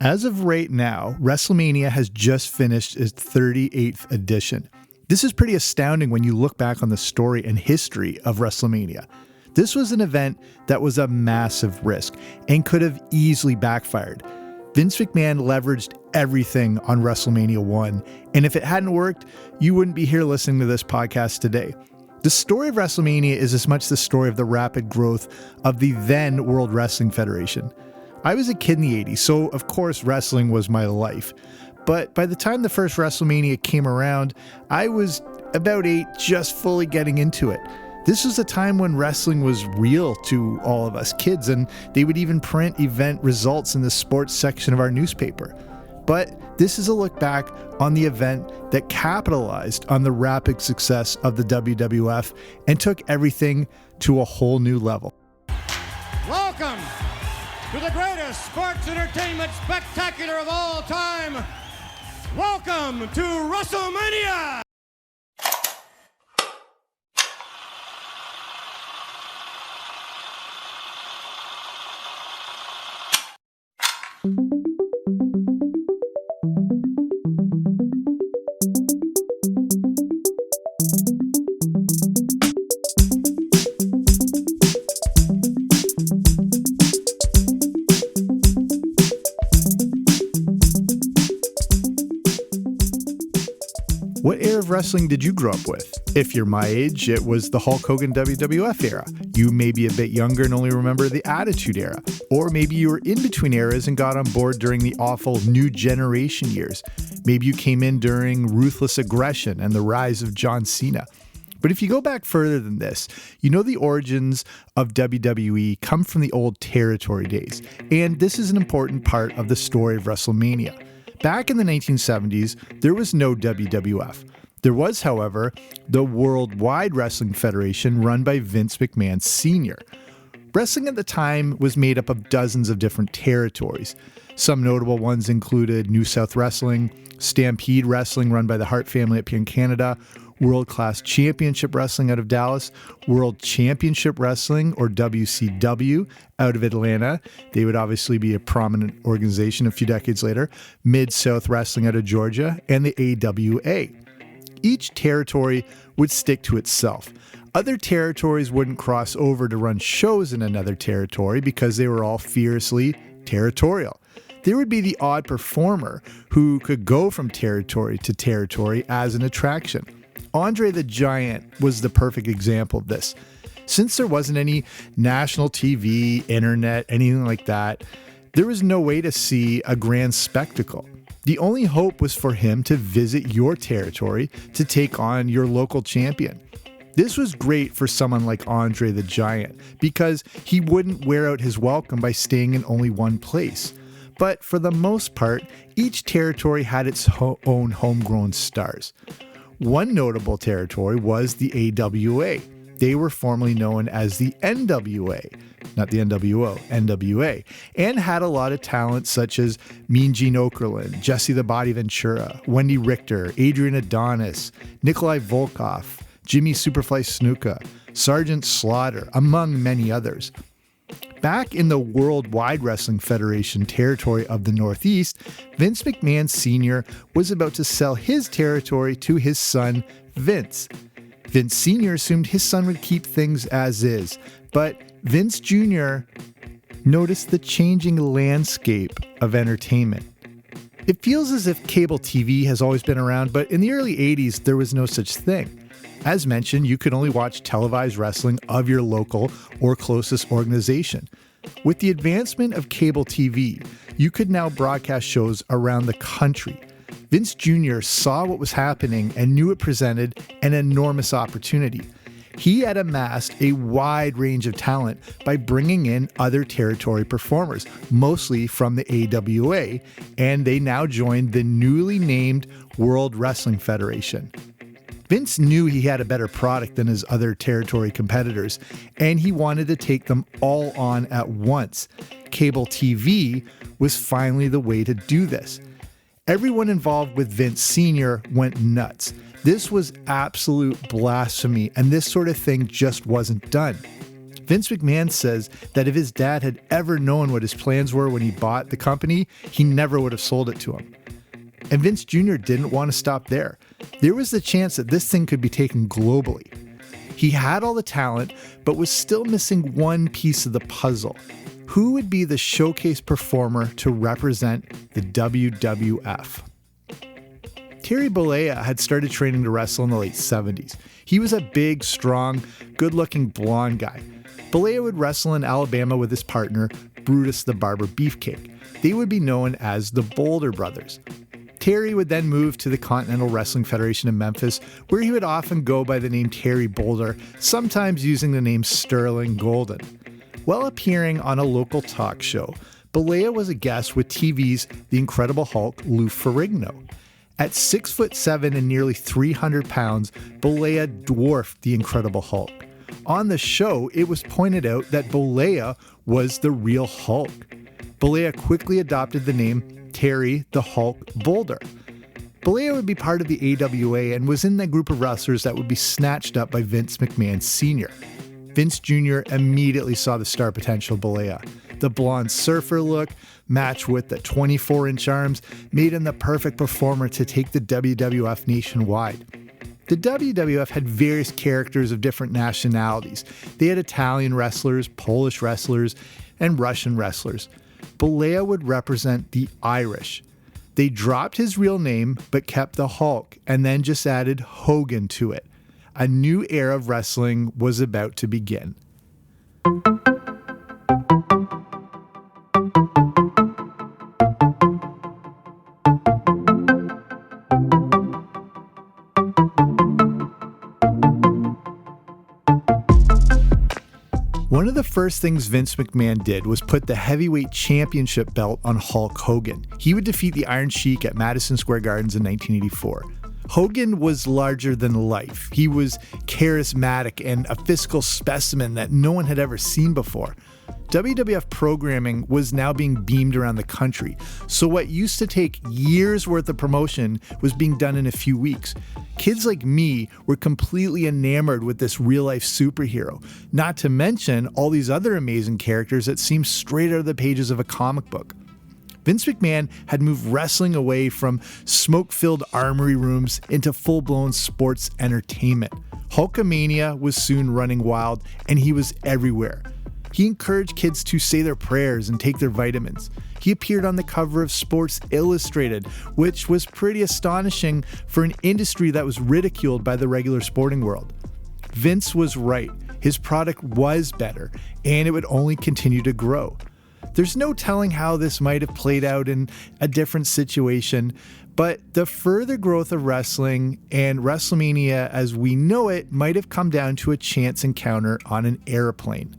As of right now, WrestleMania has just finished its 38th edition. This is pretty astounding when you look back on the story and history of WrestleMania. This was an event that was a massive risk and could have easily backfired. Vince McMahon leveraged everything on WrestleMania 1, and if it hadn't worked, you wouldn't be here listening to this podcast today. The story of WrestleMania is as much the story of the rapid growth of the then World Wrestling Federation. I was a kid in the 80s, so of course wrestling was my life. But by the time the first WrestleMania came around, I was about 8, just fully getting into it. This was a time when wrestling was real to all of us kids, and they would even print event results in the sports section of our newspaper. But this is a look back on the event that capitalized on the rapid success of the WWF and took everything to a whole new level. Welcome to the greatest sports entertainment spectacular of all time. Welcome to WrestleMania! What era of wrestling did you grow up with? If you're my age, it was the Hulk Hogan WWF era. You may be a bit younger and only remember the Attitude Era. Or maybe you were in between eras and got on board during the awful New Generation years. Maybe you came in during Ruthless Aggression and the rise of John Cena. But if you go back further than this, you know the origins of WWE come from the old territory days. And this is an important part of the story of WrestleMania. Back in the 1970s, there was no WWF. There was, however, the Worldwide Wrestling Federation run by Vince McMahon Sr. Wrestling at the time was made up of dozens of different territories. Some notable ones included New South Wrestling, Stampede Wrestling run by the Hart family up here in Canada, World Class Championship Wrestling out of Dallas, World Championship Wrestling, or WCW, out of Atlanta. They would obviously be a prominent organization a few decades later, Mid-South Wrestling out of Georgia, and the AWA. Each territory would stick to itself. Other territories wouldn't cross over to run shows in another territory because they were all fiercely territorial. There would be the odd performer who could go from territory to territory as an attraction. Andre the Giant was the perfect example of this. Since there wasn't any national TV, internet, anything like that, there was no way to see a grand spectacle. The only hope was for him to visit your territory to take on your local champion. This was great for someone like Andre the Giant because he wouldn't wear out his welcome by staying in only one place. But for the most part, each territory had its own homegrown stars. One notable territory was the AWA. They were formerly known as the NWA, not the NWO, NWA, and had a lot of talent such as Mean Gene Okerlund, Jesse the Body Ventura, Wendy Richter, Adrian Adonis, Nikolai Volkov, Jimmy Superfly Snuka, Sergeant Slaughter, among many others. Back in the Worldwide Wrestling Federation territory of the Northeast, Vince McMahon Sr. was about to sell his territory to his son, Vince. Vince Sr. assumed his son would keep things as is, but Vince Jr. noticed the changing landscape of entertainment. It feels as if cable TV has always been around, but in the early 80s, there was no such thing. As mentioned, you could only watch televised wrestling of your local or closest organization. With the advancement of cable TV, you could now broadcast shows around the country. Vince Jr. saw what was happening and knew it presented an enormous opportunity. He had amassed a wide range of talent by bringing in other territory performers, mostly from the AWA, and they now joined the newly named World Wrestling Federation. Vince knew he had a better product than his other territory competitors, and he wanted to take them all on at once. Cable TV was finally the way to do this. Everyone involved with Vince Sr. went nuts. This was absolute blasphemy, and this sort of thing just wasn't done. Vince McMahon says that if his dad had ever known what his plans were when he bought the company, he never would have sold it to him. And Vince Jr. didn't want to stop there. There was the chance that this thing could be taken globally. He had all the talent, but was still missing one piece of the puzzle. Who would be the showcase performer to represent the WWF? Terry Bollea had started training to wrestle in the late 70s. He was a big, strong, good-looking blonde guy. Bollea would wrestle in Alabama with his partner, Brutus the Barber Beefcake. They would be known as the Boulder Brothers. Terry would then move to the Continental Wrestling Federation in Memphis, where he would often go by the name Terry Boulder, sometimes using the name Sterling Golden. While appearing on a local talk show, Bollea was a guest with TV's The Incredible Hulk, Lou Ferrigno. At 6'7" and nearly 300 pounds, Bollea dwarfed the Incredible Hulk. On the show, it was pointed out that Bollea was the real Hulk. Bollea quickly adopted the name Terry the Hulk Boulder. Bollea would be part of the AWA and was in that group of wrestlers that would be snatched up by Vince McMahon Sr. Vince Jr. immediately saw the star potential of Bollea. The blonde surfer look, matched with the 24-inch arms, made him the perfect performer to take the WWF nationwide. The WWF had various characters of different nationalities. They had Italian wrestlers, Polish wrestlers, and Russian wrestlers. Bollea would represent the Irish. They dropped his real name, but kept the Hulk, and then just added Hogan to it. A new era of wrestling was about to begin. One of the first things Vince McMahon did was put the heavyweight championship belt on Hulk Hogan. He would defeat the Iron Sheik at Madison Square Gardens in 1984. Hogan was larger than life. He was charismatic and a physical specimen that no one had ever seen before. WWF programming was now being beamed around the country, so what used to take years worth of promotion was being done in a few weeks. Kids like me were completely enamored with this real-life superhero, not to mention all these other amazing characters that seemed straight out of the pages of a comic book. Vince McMahon had moved wrestling away from smoke-filled armory rooms into full-blown sports entertainment. Hulkamania was soon running wild, and he was everywhere. He encouraged kids to say their prayers and take their vitamins. He appeared on the cover of Sports Illustrated, which was pretty astonishing for an industry that was ridiculed by the regular sporting world. Vince was right. His product was better, and it would only continue to grow. There's no telling how this might have played out in a different situation, but the further growth of wrestling and WrestleMania as we know it might have come down to a chance encounter on an airplane.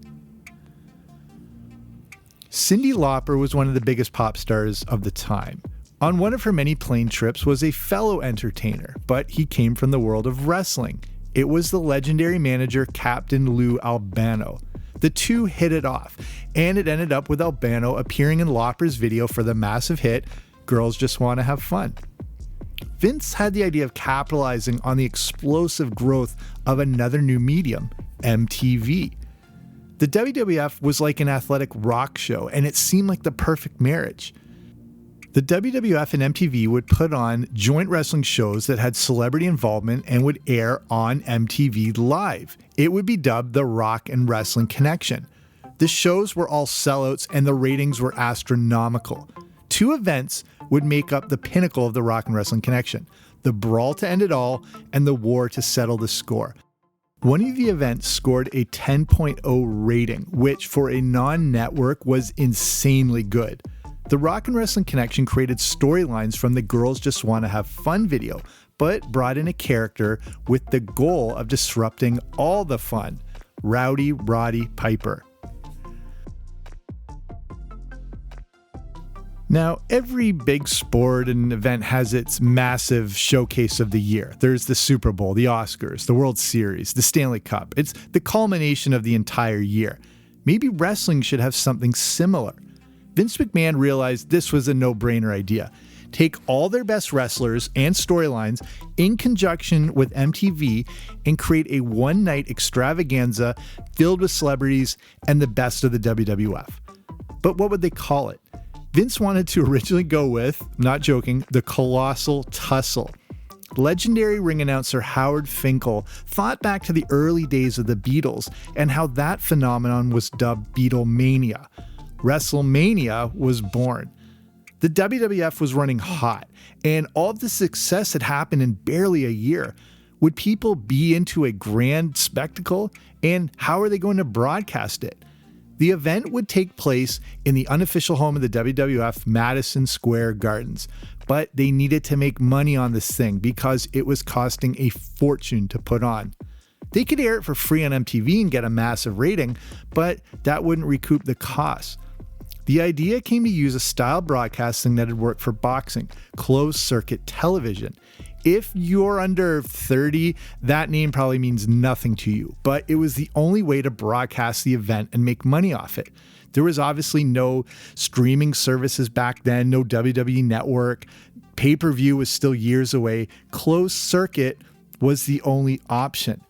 Cyndi Lauper was one of the biggest pop stars of the time. On one of her many plane trips was a fellow entertainer, but he came from the world of wrestling. It was the legendary manager Captain Lou Albano. The two hit it off, and it ended up with Albano appearing in Lauper's video for the massive hit, Girls Just Want to Have Fun. Vince had the idea of capitalizing on the explosive growth of another new medium, MTV. The WWF was like an athletic rock show, and it seemed like the perfect marriage. The WWF and MTV would put on joint wrestling shows that had celebrity involvement and would air on MTV Live. It would be dubbed the Rock and Wrestling Connection. The shows were all sellouts and the ratings were astronomical. Two events would make up the pinnacle of the Rock and Wrestling Connection: the Brawl to End It All and the War to Settle the Score. One of the events scored a 10.0 rating, which for a non-network was insanely good. The Rock and Wrestling Connection created storylines from the Girls Just Want to Have Fun video, but brought in a character with the goal of disrupting all the fun: Rowdy Roddy Piper. Now, every big sport and event has its massive showcase of the year. There's the Super Bowl, the Oscars, the World Series, the Stanley Cup. It's the culmination of the entire year. Maybe wrestling should have something similar. Vince McMahon realized this was a no-brainer idea. take all their best wrestlers and storylines in conjunction with MTV and create a one-night extravaganza filled with celebrities and the best of the WWF. But what would they call it? Vince wanted to originally go with, not joking, the Colossal Tussle. Legendary ring announcer Howard Finkel thought back to the early days of the Beatles and how that phenomenon was dubbed Beatlemania. WrestleMania was born. The WWF was running hot, and all of the success had happened in barely a year. Would people be into a grand spectacle, and how are they going to broadcast it? The event would take place in the unofficial home of the WWF, Madison Square Gardens, but they needed to make money on this thing because it was costing a fortune to put on. They could air it for free on MTV and get a massive rating, but that wouldn't recoup the cost. The idea came to use a style broadcasting that had worked for boxing, closed-circuit television. If you're under 30, that name probably means nothing to you, but it was the only way to broadcast the event and make money off it. There was obviously no streaming services back then, no WWE Network. Pay-per-view was still years away. Closed circuit was the only option.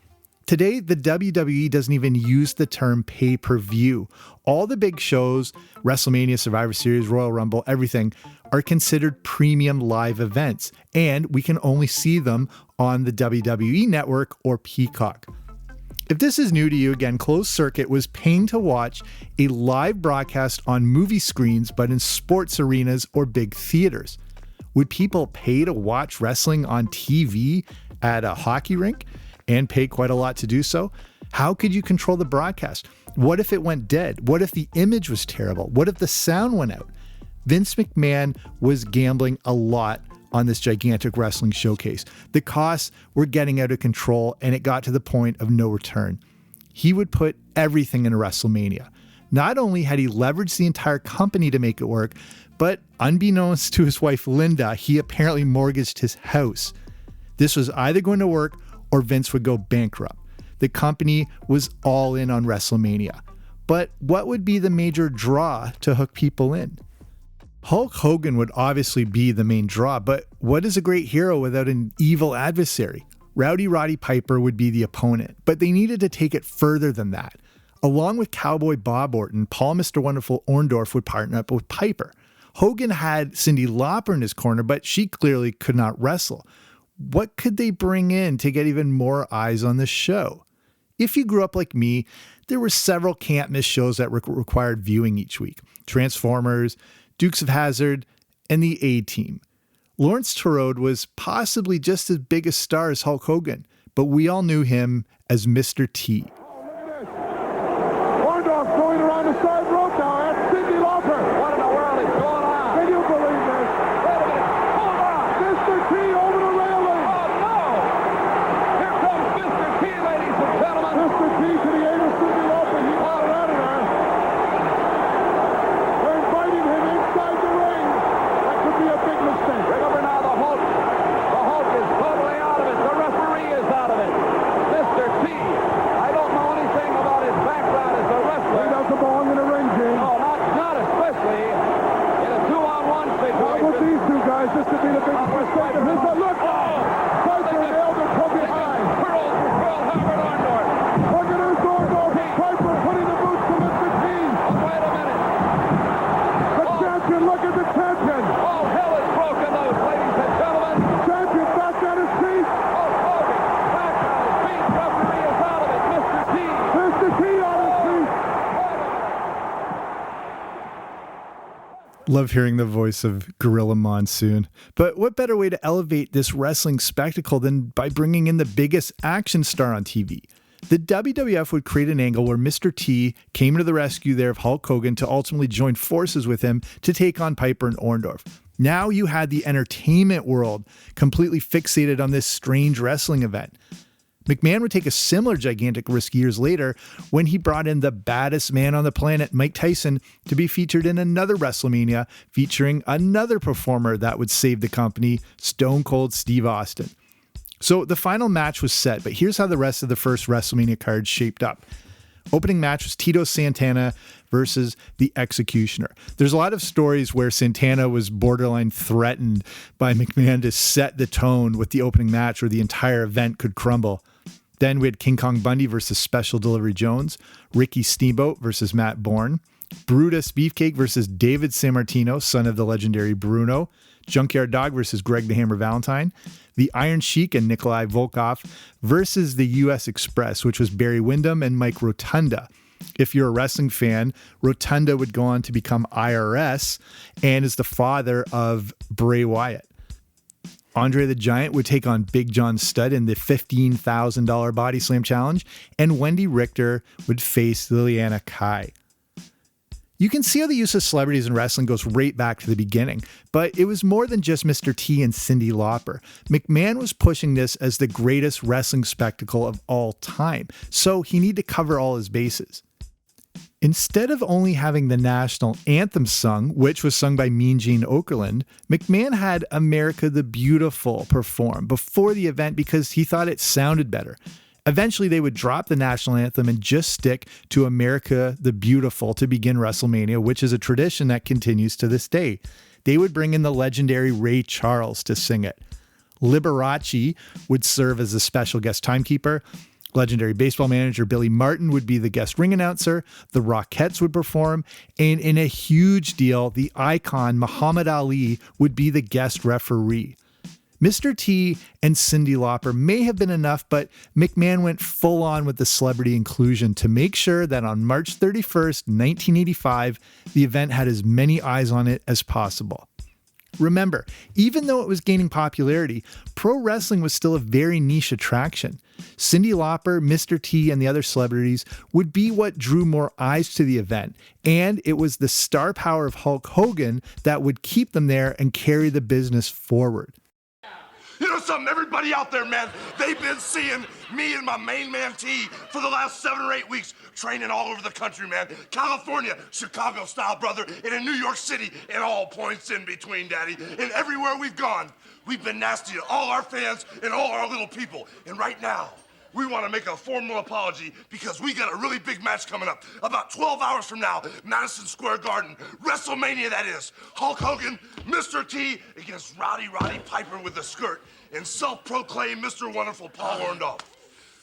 Today, the WWE doesn't even use the term pay-per-view. All the big shows, WrestleMania, Survivor Series, Royal Rumble, everything, are considered premium live events, and we can only see them on the WWE Network or Peacock. If this is new to you, again, closed circuit was paying to watch a live broadcast on movie screens, but in sports arenas or big theaters. Would people pay to watch wrestling on TV at a hockey rink and pay quite a lot to do so? How could you control the broadcast? What if it went dead? What if the image was terrible? What if the sound went out? Vince McMahon was gambling a lot on this gigantic wrestling showcase. The costs were getting out of control, and it got to the point of no return. He would put everything into WrestleMania. Not only had he leveraged the entire company to make it work, but unbeknownst to his wife Linda, he apparently mortgaged his house. This was either going to work or Vince would go bankrupt. The company was all in on WrestleMania. But what would be the major draw to hook people in? Hulk Hogan would obviously be the main draw, but what is a great hero without an evil adversary? Rowdy Roddy Piper would be the opponent, but they needed to take it further than that. Along with Cowboy Bob Orton, Paul Mr. Wonderful Orndorff would partner up with Piper. Hogan had Cyndi Lauper in his corner, but she clearly could not wrestle. What could they bring in to get even more eyes on the show? If you grew up like me, there were several can't-miss shows that required viewing each week. Transformers, Dukes of Hazzard, and the A-Team. Lawrence Turode was possibly just as big a star as Hulk Hogan, but we all knew him as Mr. T. Orndorff going around the side rope now. That's Cyndi Lauper. What in the world is going on? Can you believe this? Wait a minute. Hold on. Mr. T over the railing. Oh, no. Here comes Mr. T, ladies and gentlemen. Mr. T to the aid of Cyndi Lauper. He got her out of there. They're inviting him inside the ring. That could be a big mistake. Remember now, the Hulk is totally out of it. The referee is out of it. Mr. T, I don't know anything about his background as a wrestler. He doesn't belong in the ring, James. No, not especially in a two-on-one situation. Not with these two guys. This could be the big mistake. Here's a look. Piper nailed it from behind. Pearl Howard Orndorff. Look at his Orndorff. Piper putting the boots to Mr. T. Wait a minute. The champion, look at the champion. Oh, hell is broken loose, ladies and gentlemen. Champion back on his feet. Oh, Hogan back on his feet. Referee is out of it. Mr. T. Mr. T on his feet. Love hearing the voice of Gorilla Monsoon. But what better way to elevate this wrestling spectacle than by bringing in the biggest action star on TV? The WWF would create an angle where Mr. T came to the rescue there of Hulk Hogan to ultimately join forces with him to take on Piper and Orndorff. Now you had the entertainment world completely fixated on this strange wrestling event. McMahon would take a similar gigantic risk years later when he brought in the baddest man on the planet, Mike Tyson, to be featured in another WrestleMania featuring another performer that would save the company, Stone Cold Steve Austin. So the final match was set, but here's how the rest of the first WrestleMania card shaped up. Opening match was Tito Santana versus the Executioner. There's a lot of stories where Santana was borderline threatened by McMahon to set the tone with the opening match, or the entire event could crumble. Then we had King Kong Bundy versus Special Delivery Jones, Ricky Steamboat versus Matt Bourne, Brutus Beefcake versus David Sammartino, son of the legendary Bruno, Junkyard Dog versus Greg the Hammer Valentine, the Iron Sheik and Nikolai Volkov versus the U.S. Express, which was Barry Windham and Mike Rotunda. If you're a wrestling fan, Rotunda would go on to become IRS and is the father of Bray Wyatt. Andre the Giant would take on Big John Studd in the $15,000 Body Slam Challenge, and Wendy Richter would face Liliana Kai. You can see how the use of celebrities in wrestling goes right back to the beginning, but it was more than just Mr. T and Cyndi Lauper. McMahon was pushing this as the greatest wrestling spectacle of all time, so he needed to cover all his bases. Instead of only having the national anthem sung, which was sung by Mean Gene Okerlund, McMahon had America the Beautiful perform before the event because he thought it sounded better. Eventually, they would drop the national anthem and just stick to America the Beautiful to begin WrestleMania, which is a tradition that continues to this day. They would bring in the legendary Ray Charles to sing it. Liberace would serve as a special guest timekeeper. Legendary baseball manager Billy Martin would be the guest ring announcer. The Rockettes would perform. And in a huge deal, the icon Muhammad Ali would be the guest referee. Mr. T and Cyndi Lauper may have been enough, but McMahon went full on with the celebrity inclusion to make sure that on March 31st, 1985, the event had as many eyes on it as possible. Remember, even though it was gaining popularity, pro wrestling was still a very niche attraction. Cyndi Lauper, Mr. T, and the other celebrities would be what drew more eyes to the event, and it was the star power of Hulk Hogan that would keep them there and carry the business forward. You know something, everybody out there, man, they've been seeing me and my main man T for the last 7 or 8 weeks training all over the country, man. California, Chicago style, brother, and in New York City, and all points in between, daddy. And everywhere we've gone, we've been nasty to all our fans and all our little people. And right now, we want to make a formal apology because we got a really big match coming up. About 12 hours from now, Madison Square Garden, WrestleMania that is. Hulk Hogan, Mr. T against Roddy Piper with the skirt, and self-proclaimed Mr. Wonderful Paul Orndorff.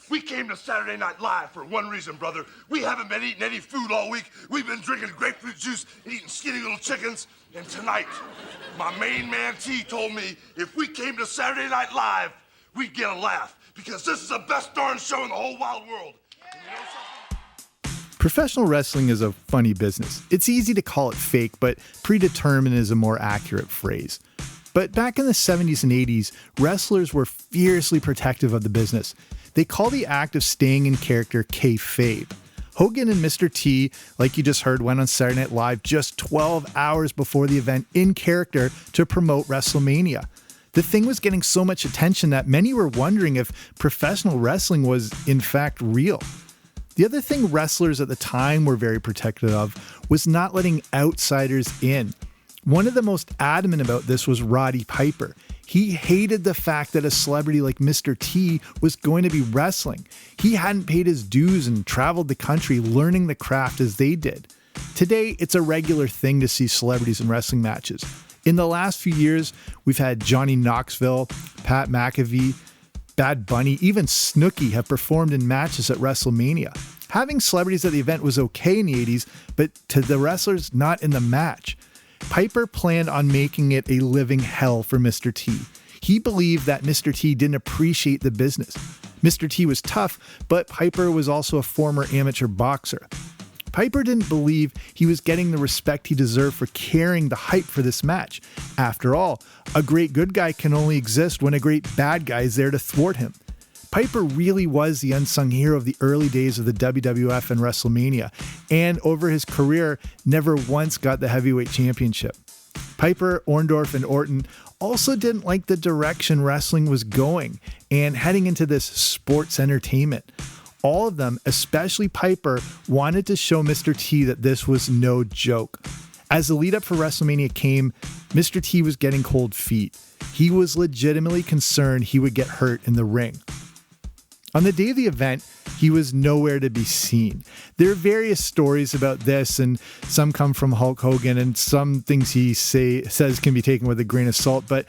We came to Saturday Night Live for one reason, brother. We haven't been eating any food all week. We've been drinking grapefruit juice and eating skinny little chickens. And tonight, my main man T told me if we came to Saturday Night Live, we'd get a laugh. Because this is the best darn show in the whole wide world. Professional wrestling is a funny business. It's easy to call it fake, but predetermined is a more accurate phrase. But back in the 70s and 80s, wrestlers were fiercely protective of the business. They call the act of staying in character kayfabe. Hogan and Mr. T, like you just heard, went on Saturday Night Live just 12 hours before the event in character to promote WrestleMania. The thing was getting so much attention that many were wondering if professional wrestling was in fact real. The other thing wrestlers at the time were very protective of was not letting outsiders in. One of the most adamant about this was Roddy Piper. He hated the fact that a celebrity like Mr. T was going to be wrestling. He hadn't paid his dues and traveled the country learning the craft as they did. Today, it's a regular thing to see celebrities in wrestling matches. In the last few years, we've had Johnny Knoxville, Pat McAfee, Bad Bunny, even Snooki have performed in matches at WrestleMania. Having celebrities at the event was okay in the 80s, but to the wrestlers, not in the match. Piper planned on making it a living hell for Mr. T. He believed that Mr. T didn't appreciate the business. Mr. T was tough, but Piper was also a former amateur boxer. Piper didn't believe he was getting the respect he deserved for carrying the hype for this match. After all, a great good guy can only exist when a great bad guy is there to thwart him. Piper really was the unsung hero of the early days of the WWF and WrestleMania, and over his career, never once got the heavyweight championship. Piper, Orndorff, and Orton also didn't like the direction wrestling was going and heading into this sports entertainment. All of them, especially Piper, wanted to show Mr. T that this was no joke. As the lead up for WrestleMania came, Mr. T was getting cold feet. He was legitimately concerned he would get hurt in the ring. On the day of the event, he was nowhere to be seen. There are various stories about this, and some come from Hulk Hogan, and some things he says can be taken with a grain of salt, but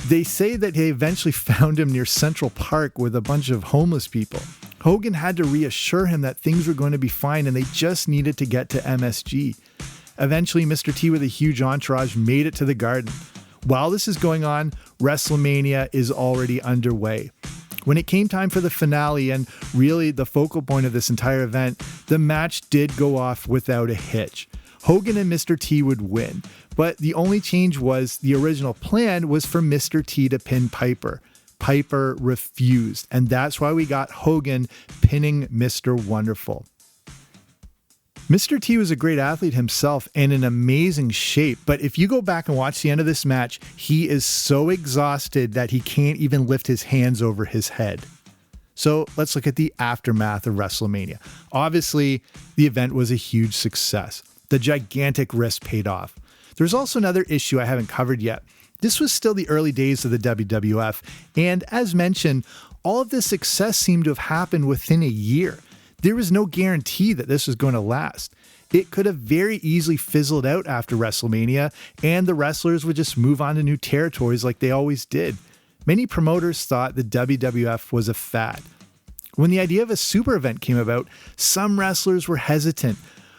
they say that they eventually found him near Central Park with a bunch of homeless people. Hogan had to reassure him that things were going to be fine and they just needed to get to MSG. Eventually, Mr. T with a huge entourage made it to the Garden. While this is going on, WrestleMania is already underway. When it came time for the finale, and really the focal point of this entire event, the match did go off without a hitch. Hogan and Mr. T would win, but the only change was the original plan was for Mr. T to pin Piper. Piper refused, and that's why we got Hogan pinning Mr. Wonderful. Mr. T was a great athlete himself and in amazing shape, but if you go back and watch the end of this match, he is so exhausted that he can't even lift his hands over his head. So let's look at the aftermath of WrestleMania. Obviously, the event was a huge success. The gigantic risk paid off. There's also another issue I haven't covered yet. This was still the early days of the WWF, and as mentioned, all of this success seemed to have happened within a year. There was no guarantee that this was going to last. It could have very easily fizzled out after WrestleMania, and the wrestlers would just move on to new territories like they always did. Many promoters thought the WWF was a fad. When the idea of a super event came about, some wrestlers were hesitant.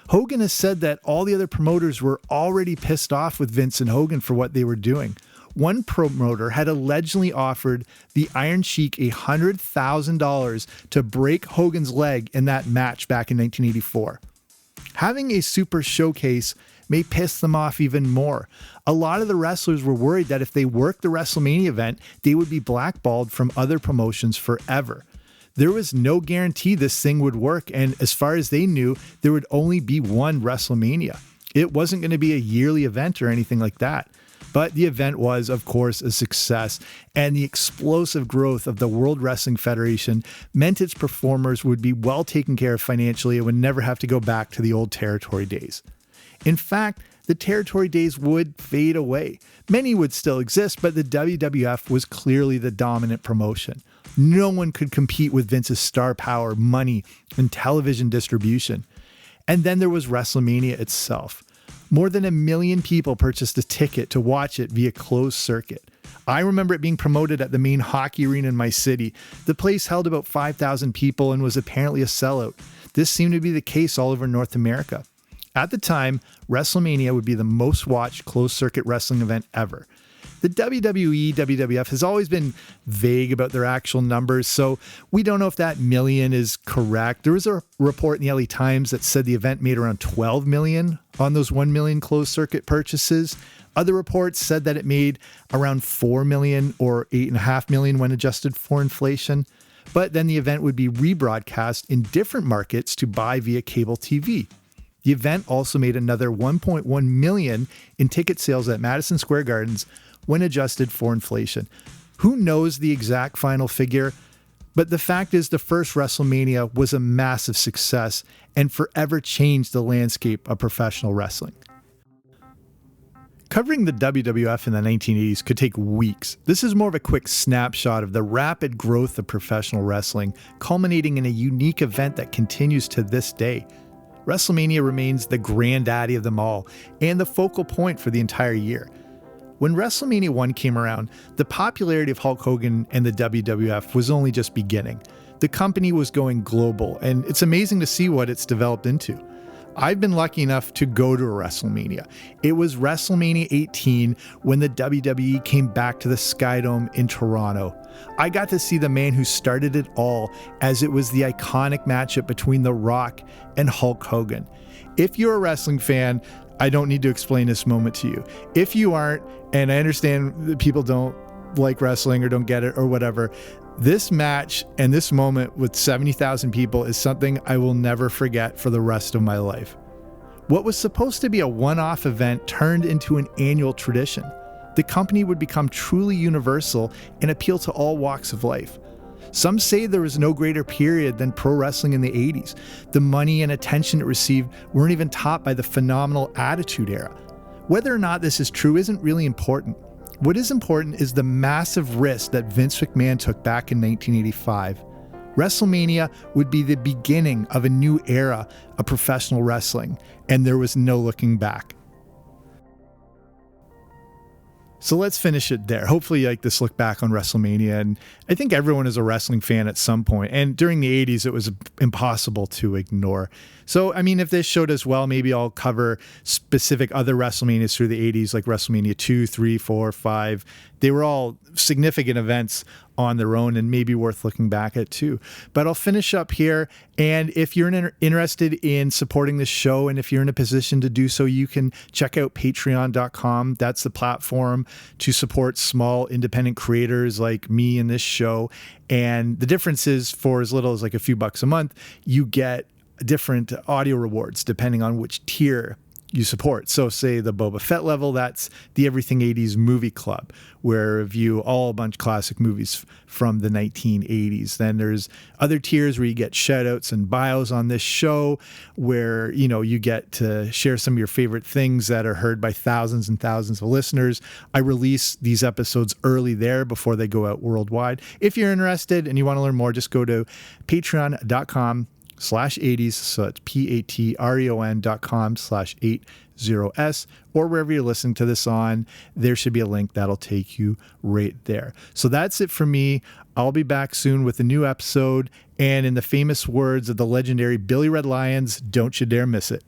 Hogan has said that all the other promoters were already pissed off with Vince and Hogan for what they were doing. One promoter had allegedly offered the Iron Sheik $100,000 to break Hogan's leg in that match back in 1984. Having a super showcase may piss them off even more. A lot of the wrestlers were worried that if they worked the WrestleMania event, they would be blackballed from other promotions forever. There was no guarantee this thing would work, and as far as they knew, there would only be one WrestleMania. It wasn't going to be a yearly event or anything like that. But the event was, of course, a success, and the explosive growth of the World Wrestling Federation meant its performers would be well taken care of financially and would never have to go back to the old territory days. In fact, the territory days would fade away. Many would still exist, but the WWF was clearly the dominant promotion. No one could compete with Vince's star power, money, and television distribution. And then there was WrestleMania itself. More than 1 million people purchased a ticket to watch it via closed circuit. I remember it being promoted at the main hockey arena in my city. The place held about 5,000 people and was apparently a sellout. This seemed to be the case all over North America. At the time, WrestleMania would be the most watched closed circuit wrestling event ever. The WWE, WWF has always been vague about their actual numbers, so we don't know if that million is correct. There was a report in the LA Times that said the event made around 12 million on those 1 million closed circuit purchases. Other reports said that it made around 4 million or 8.5 million when adjusted for inflation. But then the event would be rebroadcast in different markets to buy via cable TV. The event also made another 1.1 million in ticket sales at Madison Square Gardens when adjusted for inflation. Who knows the exact final figure? But the fact is the first WrestleMania was a massive success and forever changed the landscape of professional wrestling. Covering the WWF in the 1980s could take weeks. This is more of a quick snapshot of the rapid growth of professional wrestling, culminating in a unique event that continues to this day. WrestleMania remains the granddaddy of them all and the focal point for the entire year. When WrestleMania 1 came around, the popularity of Hulk Hogan and the WWF was only just beginning. The company was going global, and it's amazing to see what it's developed into. I've been lucky enough to go to a WrestleMania. It was WrestleMania 18 when the WWE came back to the Skydome in Toronto. I got to see the man who started it all, as it was the iconic matchup between The Rock and Hulk Hogan. If you're a wrestling fan, I don't need to explain this moment to you. If you aren't, and I understand that people don't like wrestling or don't get it or whatever, this match and this moment with 70,000 people is something I will never forget for the rest of my life. What was supposed to be a one-off event turned into an annual tradition. The company would become truly universal and appeal to all walks of life. Some say there was no greater period than pro wrestling in the 80s. The money and attention it received weren't even topped by the phenomenal Attitude Era. Whether or not this is true isn't really important. What is important is the massive risk that Vince McMahon took back in 1985. WrestleMania would be the beginning of a new era of professional wrestling, and there was no looking back. So let's finish it there. Hopefully you like this look back on WrestleMania. And I think everyone is a wrestling fan at some point. And during the 80s, it was impossible to ignore. So, I mean, if this show does well, maybe I'll cover specific other WrestleManias through the 80s, like WrestleMania 2, 3, 4, 5. They were all significant events on their own and maybe worth looking back at too. But I'll finish up here. And if you're interested in supporting this show, and if you're in a position to do so, you can check out patreon.com. That's the platform to support small independent creators like me and this show. And the difference is, for as little as like a few bucks a month, you get different audio rewards depending on which tier you support. So say the Boba Fett level, that's the Everything 80s Movie Club, where I review all a bunch of classic movies from the 1980s. Then there's other tiers where you get shout outs and bios on this show, where, you know, you get to share some of your favorite things that are heard by thousands and thousands of listeners. I release these episodes early there before they go out worldwide. If you're interested and you want to learn more, just go to patreon.com/80s, so it's patreon.com/80s, or wherever you're listening to this on, there should be a link that'll take you right there. So that's it for me. I'll be back soon with a new episode, and in the famous words of the legendary Billy Red Lyons, don't you dare miss it.